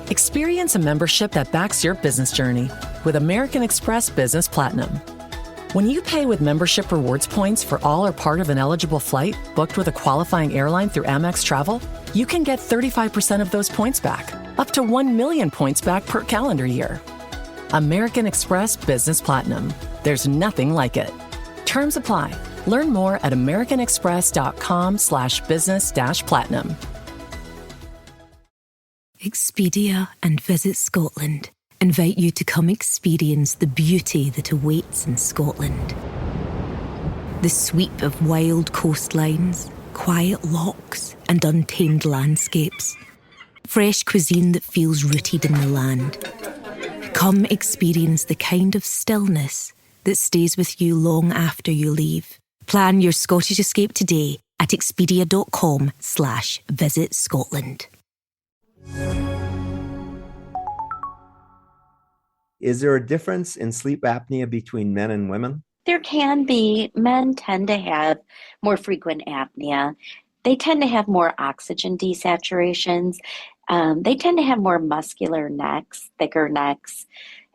Experience a membership that backs your business journey with American Express Business Platinum. When you pay with membership rewards points for all or part of an eligible flight booked with a qualifying airline through Amex Travel, you can get 35% of those points back, up to 1 million points back per calendar year. American Express Business Platinum. There's nothing like it. Terms apply. Learn more at americanexpress.com/business-platinum. Expedia and Visit Scotland invite you to come experience the beauty that awaits in Scotland. The sweep of wild coastlines, quiet lochs, and untamed landscapes. Fresh cuisine that feels rooted in the land. Come experience the kind of stillness that stays with you long after you leave. Plan your Scottish escape today at expedia.com/Visit Scotland. Is there a difference in sleep apnea between men and women? There can be. Men tend to have more frequent apnea. They tend to have more oxygen desaturations. They tend to have more muscular necks, thicker necks.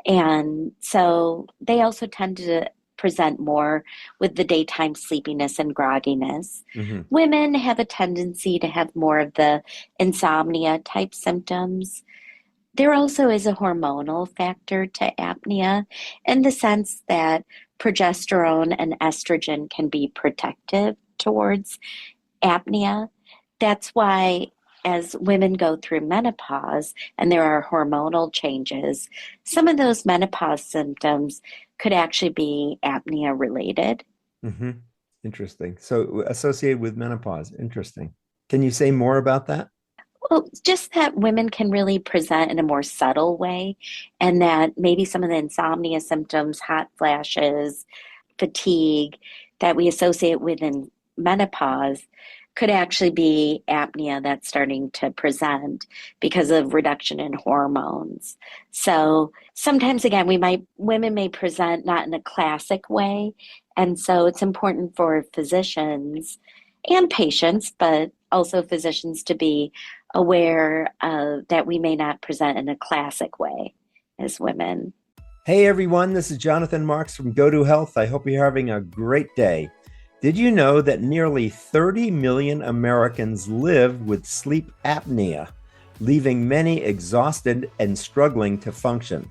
And so they also tend to present more with the daytime sleepiness and grogginess. Mm-hmm. Women have a tendency to have more of the insomnia type symptoms. There also is a hormonal factor to apnea in the sense that progesterone and estrogen can be protective towards apnea. That's why as women go through menopause and there are hormonal changes, some of those menopause symptoms could actually be apnea related. Mm-hmm. Interesting. So associated with menopause. Interesting. Can you say more about that? Well, just that women can really present in a more subtle way, and that maybe some of the insomnia symptoms, hot flashes, fatigue that we associate with in menopause could actually be apnea that's starting to present because of reduction in hormones. So sometimes, again, women may present not in a classic way. And so it's important for physicians and patients, but also physicians to be aware that we may not present in a classic way as women. Hey everyone, this is Jonathan Marks from Go To Health. I hope you're having a great day. Did you know that nearly 30 million Americans live with sleep apnea, leaving many exhausted and struggling to function?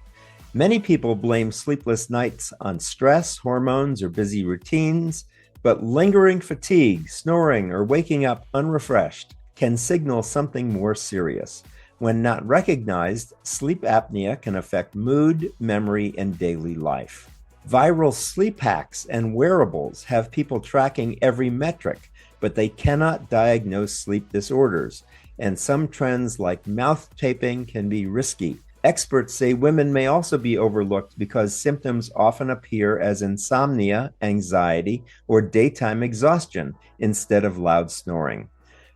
Many people blame sleepless nights on stress, hormones, or busy routines, but lingering fatigue, snoring, or waking up unrefreshed can signal something more serious. When not recognized, sleep apnea can affect mood, memory, and daily life. Viral sleep hacks and wearables have people tracking every metric, but they cannot diagnose sleep disorders. And some trends like mouth taping can be risky. Experts say women may also be overlooked because symptoms often appear as insomnia, anxiety, or daytime exhaustion instead of loud snoring.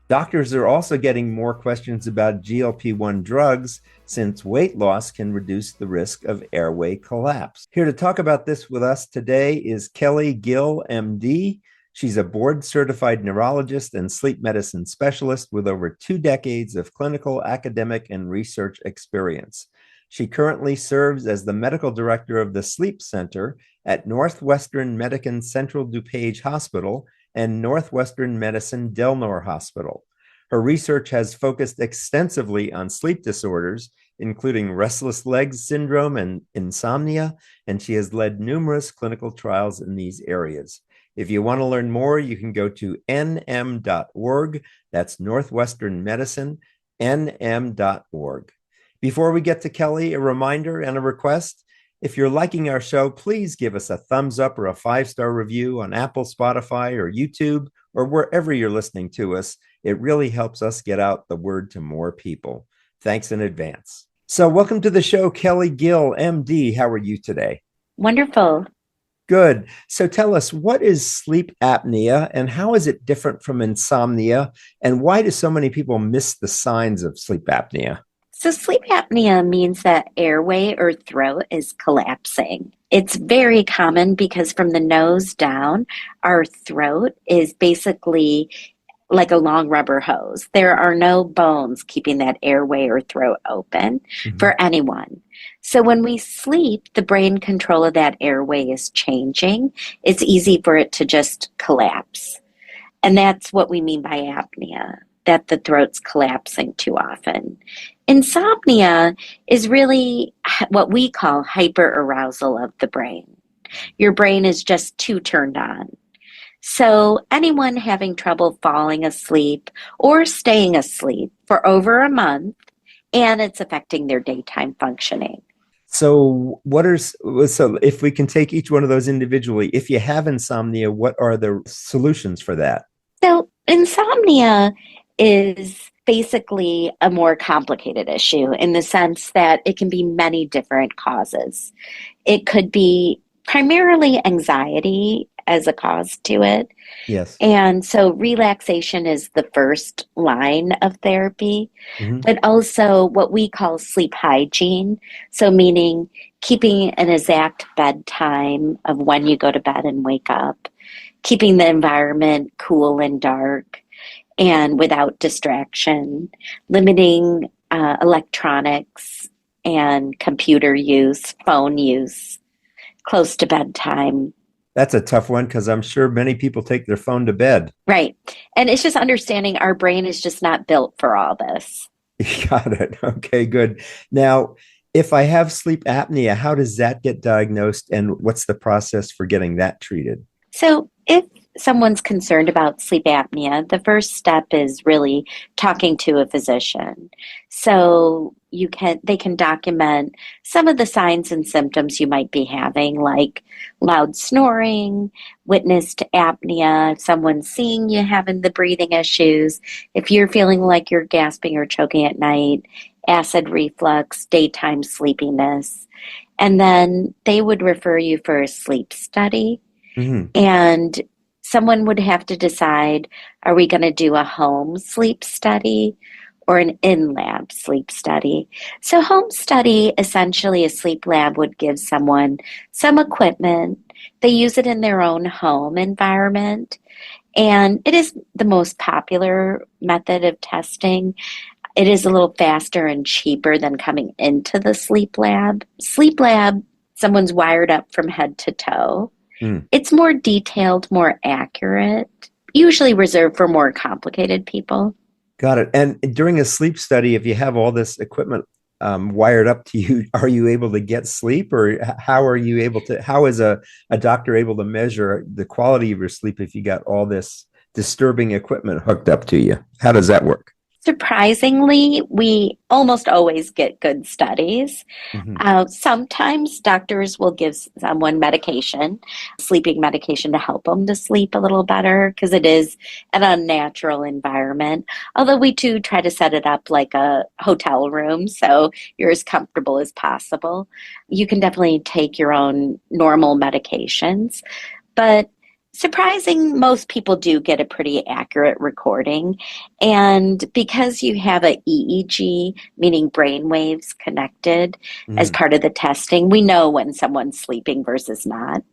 Doctors are also getting more questions about GLP-1 drugs since weight loss can reduce the risk of airway collapse. Here to talk about this with us today is Kelly Gill, MD. She's a board-certified neurologist and sleep medicine specialist with over 2 decades of clinical, academic, and research experience. She currently serves as the medical director of the Sleep Center at Northwestern Medicine Central DuPage Hospital and Northwestern Medicine Del Nor Hospital. Her research has focused extensively on sleep disorders, including restless legs syndrome and insomnia, and she has led numerous clinical trials in these areas. If you want to learn more, you can go to nm.org. That's Northwestern Medicine, nm.org. Before we get to Kelly, a reminder and a request. If you're liking our show, please give us a thumbs up or a 5-star review on Apple, Spotify, or YouTube, or wherever you're listening to us. It really helps us get out the word to more people. Thanks in advance. So welcome to the show, Kelly Gill, MD. How are you today? Wonderful. Good. So tell us, what is sleep apnea and how is it different from insomnia? And why do so many people miss the signs of sleep apnea? So sleep apnea means that airway or throat is collapsing. It's very common because from the nose down, our throat is basically like a long rubber hose. There are no bones keeping that airway or throat open for anyone. So when we sleep, the brain control of that airway is changing. It's easy for it to just collapse. And that's what we mean by apnea, that the throat's collapsing too often. Insomnia is really what we call hyperarousal of the brain. Your brain is just too turned on. So anyone having trouble falling asleep or staying asleep for over a month, and it's affecting their daytime functioning. So so if we can take each one of those individually, if you have insomnia, what are the solutions for that? So insomnia is basically a more complicated issue in the sense that it can be many different causes. It could be primarily anxiety as a cause to it. Yes. And so relaxation is the first line of therapy, but also what we call sleep hygiene. So meaning keeping an exact bedtime of when you go to bed and wake up, keeping the environment cool and dark and without distraction, limiting electronics and computer use, phone use, close to bedtime. That's a tough one because I'm sure many people take their phone to bed. Right. And it's just understanding our brain is just not built for all this. Got it. Okay, good. Now, if I have sleep apnea, how does that get diagnosed and what's the process for getting that treated? So if someone's concerned about sleep apnea, the first step is really talking to a physician. So they can document some of the signs and symptoms you might be having, like loud snoring, witnessed apnea, if someone's seeing you having the breathing issues, if you're feeling like you're gasping or choking at night, acid reflux, daytime sleepiness. And then they would refer you for a sleep study. And someone would have to decide, are we going to do a home sleep study or an in-lab sleep study? So home study, essentially a sleep lab would give someone some equipment. They use it in their own home environment. And it is the most popular method of testing. It is a little faster and cheaper than coming into the sleep lab. Sleep lab, someone's wired up from head to toe. It's more detailed, more accurate, usually reserved for more complicated people. Got it. And during a sleep study, if you have all this equipment wired up to you, are you able to get sleep, or how is a doctor able to measure the quality of your sleep if you got all this disturbing equipment hooked up to you? How does that work? Surprisingly, we almost always get good studies. Sometimes doctors will give someone medication, sleeping medication to help them to sleep a little better because it is an unnatural environment. Although we do try to set it up like a hotel room so you're as comfortable as possible. You can definitely take your own normal medications, but surprising, most people do get a pretty accurate recording. And because you have a EEG, meaning brain waves connected as part of the testing, we know when someone's sleeping versus not.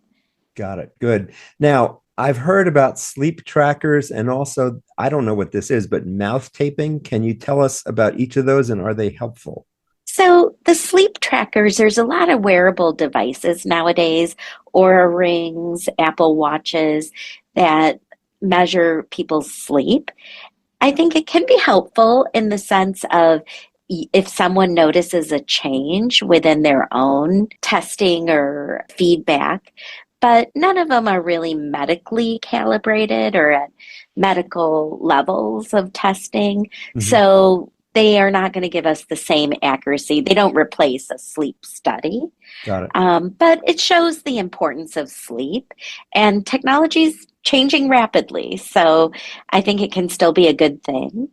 Got it. Good. Now, I've heard about sleep trackers and also, I don't know what this is, but mouth taping. Can you tell us about each of those and are they helpful? So the sleep trackers, there's a lot of wearable devices nowadays, Oura rings, Apple watches that measure people's sleep. I think it can be helpful in the sense of if someone notices a change within their own testing or feedback, but none of them are really medically calibrated or at medical levels of testing. So they are not going to give us the same accuracy. They don't replace a sleep study. Got it. But it shows the importance of sleep, and technology is changing rapidly. So I think it can still be a good thing.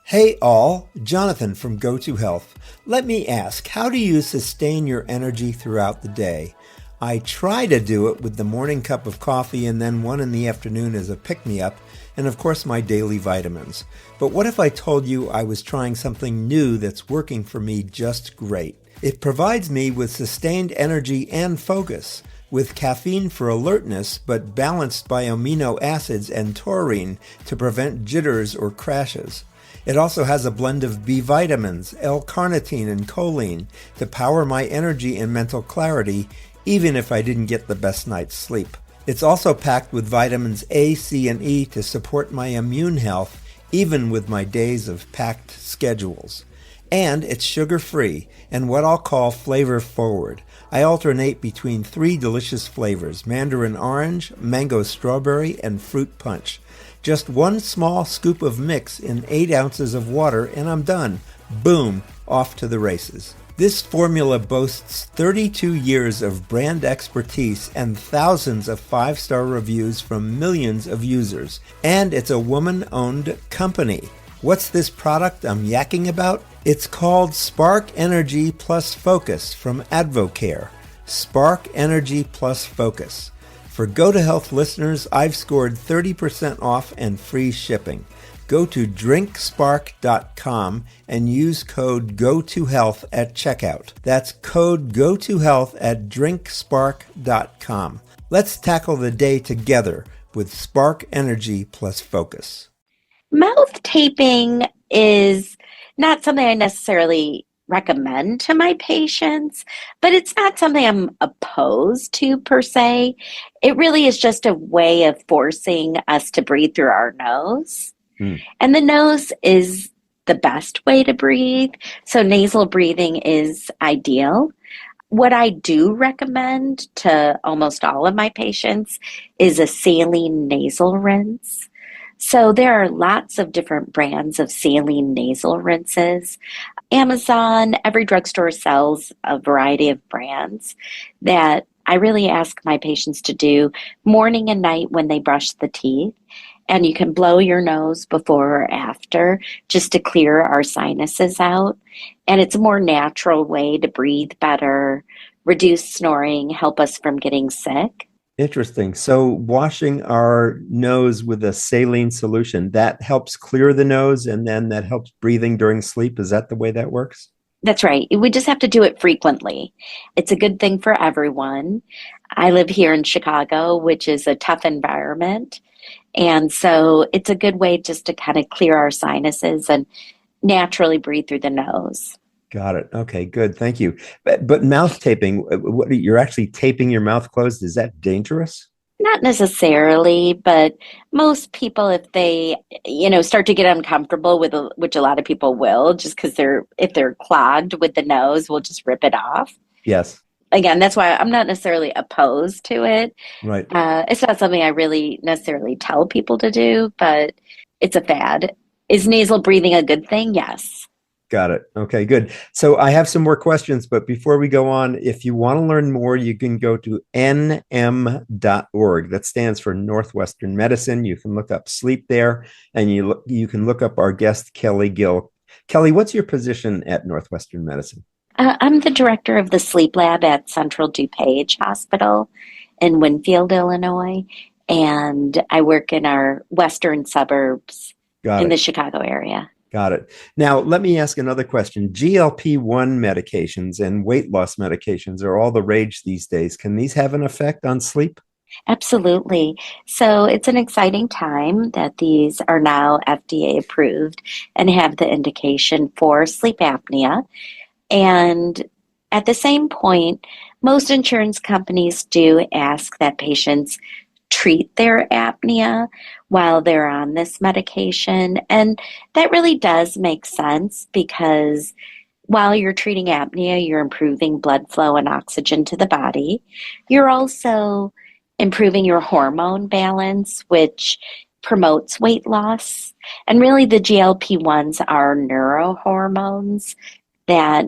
Hey all, Jonathan from Go to Health. Let me ask, how do you sustain your energy throughout the day? I try to do it with the morning cup of coffee and then one in the afternoon as a pick-me-up, and of course my daily vitamins. But what if I told you I was trying something new that's working for me just great? It provides me with sustained energy and focus. with caffeine for alertness, but balanced by amino acids and taurine to prevent jitters or crashes. It also has a blend of B vitamins, L-carnitine, and choline to power my energy and mental clarity, even if I didn't get the best night's sleep. It's also packed with vitamins A, C, and E to support my immune health, even with my days of packed schedules. And it's sugar-free and what I'll call flavor-forward. I alternate between 3 delicious flavors: mandarin orange, mango strawberry, and fruit punch. Just 1 small scoop of mix in 8 ounces of water, and I'm done. Boom, off to the races. This formula boasts 32 years of brand expertise and thousands of 5-star reviews from millions of users. And it's a woman-owned company. What's this product I'm yakking about? It's called Spark Energy Plus Focus from Advocare. Spark Energy Plus Focus. For Go to Health listeners, I've scored 30% off and free shipping. Go to drinkspark.com and use code GOTOHEALTH at checkout. That's code GOTOHEALTH at drinkspark.com. Let's tackle the day together with Spark Energy Plus Focus. Mouth taping is not something I necessarily recommend to my patients, but it's not something I'm opposed to per se. It really is just a way of forcing us to breathe through our nose. And the nose is the best way to breathe. So nasal breathing is ideal. What I do recommend to almost all of my patients is a saline nasal rinse. So there are lots of different brands of saline nasal rinses. Amazon, every drugstore sells a variety of brands that I really ask my patients to do morning and night when they brush the teeth. And you can blow your nose before or after just to clear our sinuses out. And it's a more natural way to breathe better, reduce snoring, help us from getting sick. Interesting. So washing our nose with a saline solution, that helps clear the nose and then that helps breathing during sleep. Is that the way that works? That's right. We just have to do it frequently. It's a good thing for everyone. I live here in Chicago, which is a tough environment. And so it's a good way just to kind of clear our sinuses and naturally breathe through the nose. Got it. Okay, good. Thank you. But mouth taping, you're actually taping your mouth closed. Is that dangerous? Not necessarily, but most people, if they, start to get uncomfortable with, which a lot of people will, just because if they're clogged with the nose, we'll just rip it off. Yes. Again, that's why I'm not necessarily opposed to it. Right. It's not something I really necessarily tell people to do, but it's a fad. Is nasal breathing a good thing? Yes. Got it. Okay, good. So I have some more questions, but before we go on, if you want to learn more, you can go to nm.org. That stands for Northwestern Medicine. You can look up sleep there, and you can look up our guest, Kelly Gill. Kelly, what's your position at Northwestern Medicine? I'm the director of the sleep lab at Central DuPage Hospital in Winfield, Illinois, and I work in our western suburbs in the Chicago area. Got it. Now, let me ask another question. GLP-1 medications and weight loss medications are all the rage these days. Can these have an effect on sleep? Absolutely. So it's an exciting time that these are now FDA approved and have the indication for sleep apnea. And at the same point, most insurance companies do ask that patients treat their apnea while they're on this medication. And that really does make sense because while you're treating apnea, you're improving blood flow and oxygen to the body. You're also improving your hormone balance, which promotes weight loss. And really the GLP-1s are neurohormones that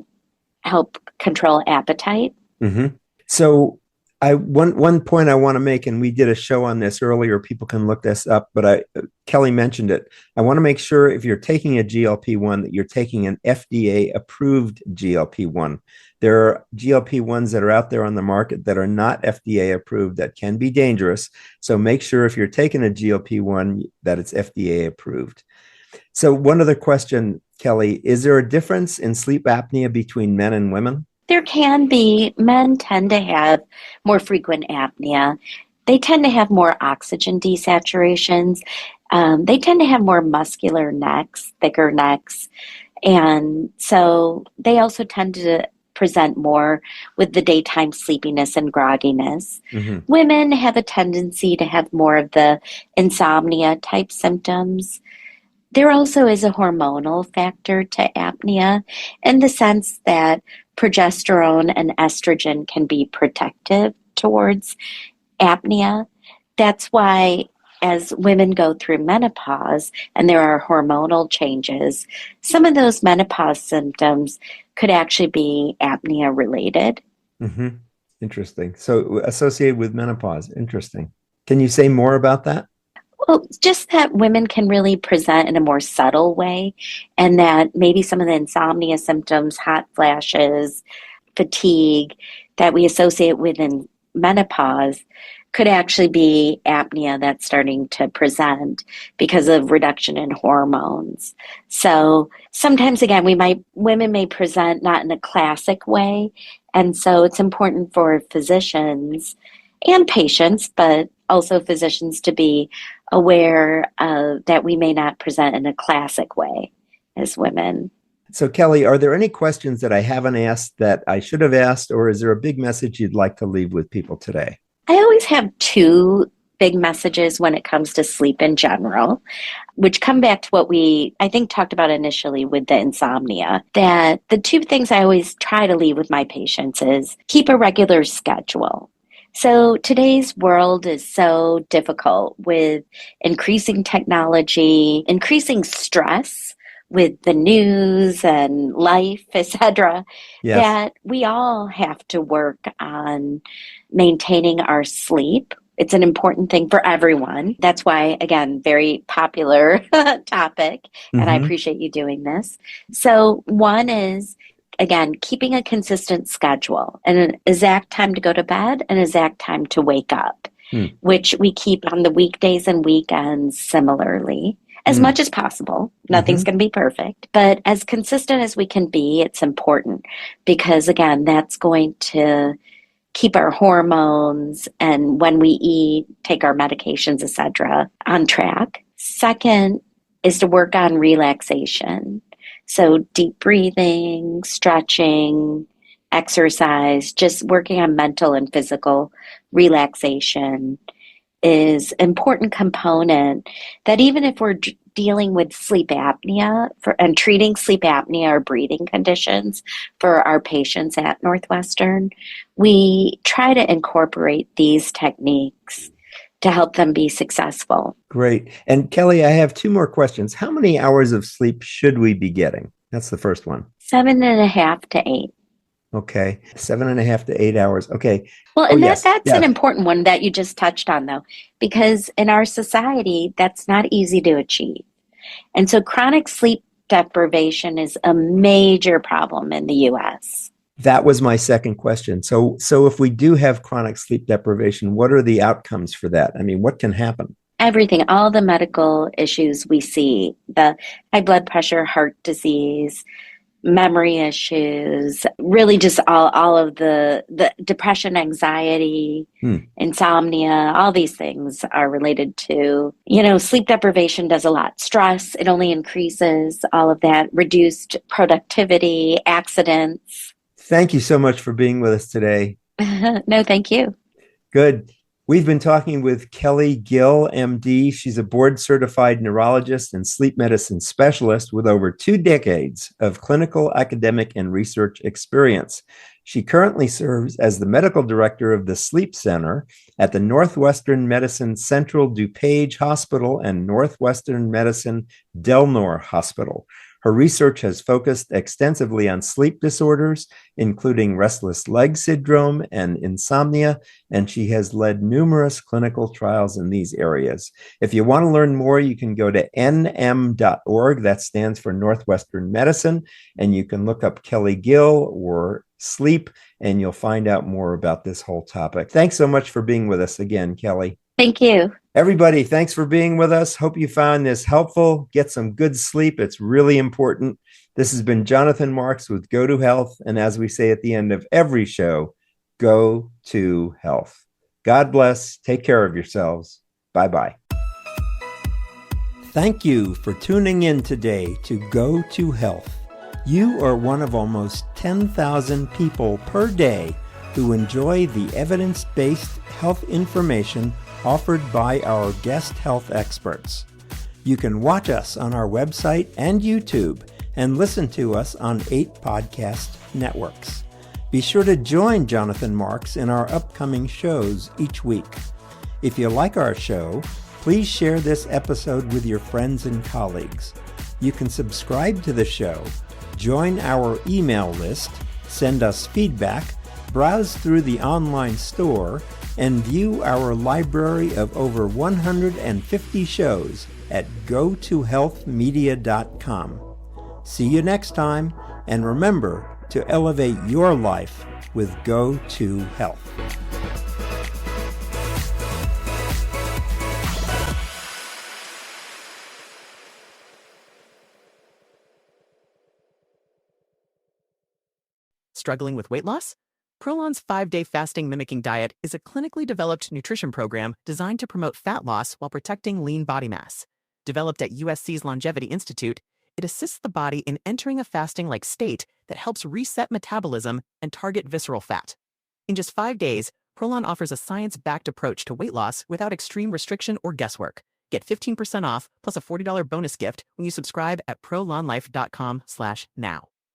help control appetite. Mm-hmm. So one point I want to make, and we did a show on this earlier, people can look this up, but Kelly mentioned it. I want to make sure if you're taking a GLP-1 that you're taking an FDA-approved GLP-1. There are GLP-1s that are out there on the market that are not FDA-approved that can be dangerous. So make sure if you're taking a GLP-1 that it's FDA-approved. So one other question, Kelly, is there a difference in sleep apnea between men and women? There can be. Men tend to have more frequent apnea. They tend to have more oxygen desaturations. They tend to have more muscular necks, thicker necks. And so they also tend to present more with the daytime sleepiness and grogginess. Hmm. Women have a tendency to have more of the insomnia type symptoms. There also is a hormonal factor to apnea in the sense that progesterone and estrogen can be protective towards apnea. That's why, as women go through menopause and there are hormonal changes, some of those menopause symptoms could actually be apnea related. Hmm. Interesting. So associated with menopause. Interesting. Can you say more about that? Well, just that women can really present in a more subtle way, and that maybe some of the insomnia symptoms, hot flashes, fatigue that we associate with in menopause could actually be apnea that's starting to present because of reduction in hormones. So sometimes again women may present not in a classic way. And so it's important for physicians and patients, but also physicians to be aware that we may not present in a classic way as women. So, Kelly, are there any questions that I haven't asked that I should have asked, or is there a big message you'd like to leave with people today? I always have two big messages when it comes to sleep in general, which come back to what we, I think, talked about initially with the insomnia. That the two things I always try to leave with my patients is keep a regular schedule. So today's world is so difficult with increasing technology, increasing stress with the news and life, etc., Yes. that we all have to work on maintaining our sleep. It's an important thing for everyone. That's why, again, very popular topic, and I Hmm. appreciate you doing this. So one is, again, keeping a consistent schedule and an exact time to go to bed and exact time to wake up, which we keep on the weekdays and weekends similarly, as much as possible. Nothing's going to be perfect, but as consistent as we can be, it's important because, again, that's going to keep our hormones and when we eat, take our medications, etc., on track. Second is to work on relaxation. So deep breathing, stretching, exercise, just working on mental and physical relaxation is an important component that even if we're dealing with sleep apnea and treating sleep apnea or breathing conditions for our patients at Northwestern, we try to incorporate these techniques to help them be successful. Great. And Kelly, I have two more questions. How many hours of sleep should we be getting? That's the first one. 7.5 to 8. Okay. 7.5 to 8 hours. Okay. Well, and yes. that's an important one that you just touched on, though, because in our society, that's not easy to achieve. And so chronic sleep deprivation is a major problem in the U.S. That was my second question. So if we do have chronic sleep deprivation, what are the outcomes for that? I mean, what can happen? Everything, all the medical issues we see, the high blood pressure, heart disease, memory issues, really just all of the depression, anxiety, insomnia, all these things are related to, sleep deprivation does a lot. Stress, it only increases all of that, reduced productivity, accidents. Thank you so much for being with us today. No, thank you. Good. We've been talking with Kelly Gill, MD. She's a board-certified neurologist and sleep medicine specialist with over 2 decades of clinical, academic, and research experience. She currently serves as the medical director of the Sleep Center at the Northwestern Medicine Central DuPage Hospital and Northwestern Medicine Del Nor Hospital. Her research has focused extensively on sleep disorders, including restless leg syndrome and insomnia, and she has led numerous clinical trials in these areas. If you want to learn more, you can go to nm.org. That stands for Northwestern Medicine, and you can look up Kelly Gill or sleep, and you'll find out more about this whole topic. Thanks so much for being with us again, Kelly. Thank you. Everybody, thanks for being with us. Hope you found this helpful. Get some good sleep. It's really important. This has been Jonathan Marks with Go to Health. And as we say at the end of every show, go to health. God bless. Take care of yourselves. Bye-bye. Thank you for tuning in today to Go to Health. You are one of almost 10,000 people per day who enjoy the evidence-based health information offered by our guest health experts. You can watch us on our website and YouTube and listen to us on 8 podcast networks. Be sure to join Jonathan Marks in our upcoming shows each week. If you like our show, please share this episode with your friends and colleagues. You can subscribe to the show, join our email list, send us feedback, browse through the online store, and view our library of over 150 shows at gotohealthmedia.com. See you next time, and remember to elevate your life with Go to Health. Struggling with weight loss? Prolon's 5-day fasting mimicking diet is a clinically developed nutrition program designed to promote fat loss while protecting lean body mass. Developed at USC's Longevity Institute, it assists the body in entering a fasting-like state that helps reset metabolism and target visceral fat. In just 5 days, Prolon offers a science-backed approach to weight loss without extreme restriction or guesswork. Get 15% off plus a $40 bonus gift when you subscribe at prolonlife.com/now.